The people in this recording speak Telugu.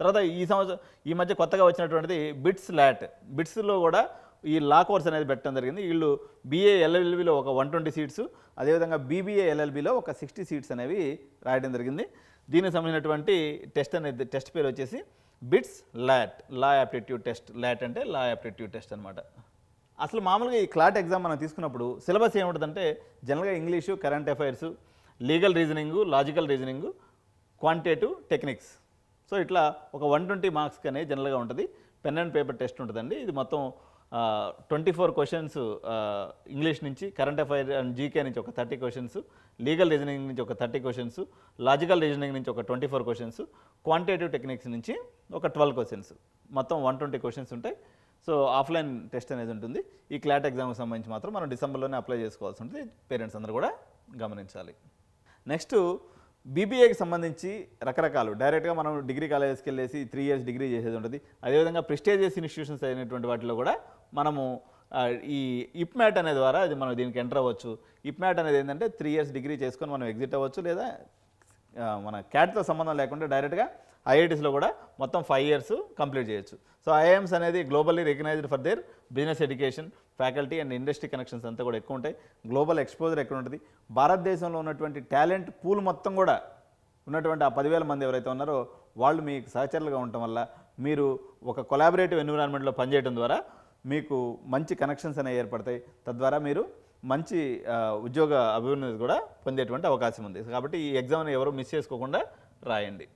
తర్వాత ఈ మధ్య కొత్తగా వచ్చినటువంటిది బిట్స్లో కూడా ఈ లా కోర్స్ అనేది పెట్టడం జరిగింది. వీళ్ళు బీఏ ఎల్ఎల్బిలో ఒక 120 సీట్స్, అదేవిధంగా బీబీఏ ఎల్ఎల్బిలో ఒక 60 సీట్స్ అనేవి రాయడం జరిగింది. దీనికి సంబంధించినటువంటి టెస్ట్ పేరు వచ్చేసి బిట్స్ ల్యాట్, లా యాప్టిట్యూడ్ టెస్ట్. ల్యాట్ అంటే లా యాప్టిట్యూడ్ టెస్ట్ అనమాట. అసలు మామూలుగా ఈ క్లాట్ ఎగ్జామ్ మనం తీసుకున్నప్పుడు సిలబస్ ఏముంటుందంటే జనరల్గా English, current affairs, legal reasoning, logical reasoning, quantitative techniques. So ఇట్లా ఒక 120 మార్క్స్కి అనేది జనరల్గా ఉంటుంది. పెన్ అండ్ పేపర్ టెస్ట్ ఉంటుందండి. ఇది మొత్తం 24 క్వశ్చన్స్ ఇంగ్లీష్ నుంచి, కరెంట్ అఫైర్ అండ్ జీకే నుంచి ఒక 30 క్వశ్చన్స్, లీగల్ రీజనింగ్ నుంచి ఒక 30 క్వశ్చన్స్, లాజికల్ రీజనింగ్ నుంచి ఒక 24 క్వశ్చన్స్, క్వాంటిటేటివ్ టెక్నిక్స్ నుంచి ఒక 12 క్వశ్చన్స్, మొత్తం 120 క్వశ్చన్స్ ఉంటాయి. సో ఆఫ్లైన్ టెస్ట్ అనేది ఉంటుంది. ఈ క్లాట్ ఎగ్జామ్కి సంబంధించి మాత్రం మనం డిసెంబర్లోనే అప్లై చేసుకోవాల్సి ఉంటుంది. పేరెంట్స్ అందరూ కూడా గమనించాలి. నెక్స్ట్ బీబీఏకి సంబంధించి రకరకాలు డైరెక్ట్గా మనం డిగ్రీ కాలేజెస్కి వెళ్ళేసి 3 ఇయర్స్ డిగ్రీ చేసేది ఉంటుంది. అదేవిధంగా ప్రెస్టీజియస్ ఇన్స్టిట్యూషన్స్ అయినటువంటి వాటిలో కూడా మనము ఈ ఇప్మ్యాట్ అనే ద్వారా అది మనం దీనికి ఎంటర్ అవ్వచ్చు. ఇప్మ్యాట్ అనేది ఏంటంటే 3 ఇయర్స్ డిగ్రీ చేసుకొని మనం ఎగ్జిట్ అవ్వచ్చు, లేదా మన క్యాట్తో సంబంధం లేకుండా డైరెక్ట్గా ఐఐటీస్లో కూడా మొత్తం 5 ఇయర్స్ కంప్లీట్ చేయొచ్చు. సో ఐఐఎమ్స్ అనేది globally recognised for their business education, faculty and industry connections అంతా కూడా ఎక్కువ ఉంటాయి. గ్లోబల్ ఎక్స్పోజర్ ఎక్కువ ఉంటుంది. భారతదేశంలో ఉన్నటువంటి టాలెంట్ పూల్ మొత్తం కూడా ఉన్నటువంటి ఆ 10,000 మంది ఎవరైతే ఉన్నారో వాళ్ళు మీకు సహచరులుగా ఉండటం వల్ల మీరు ఒక కొలాబరేటివ్ ఎన్విరాన్మెంట్లో పనిచేయడం ద్వారా మీకు మంచి కనెక్షన్స్ అనేవి ఏర్పడతాయి. తద్వారా మీరు మంచి ఉద్యోగ అభివృద్ధి కూడా పొందేటువంటి అవకాశం ఉంది. కాబట్టి ఈ ఎగ్జామ్ని ఎవరు మిస్ చేసుకోకుండా రాయండి.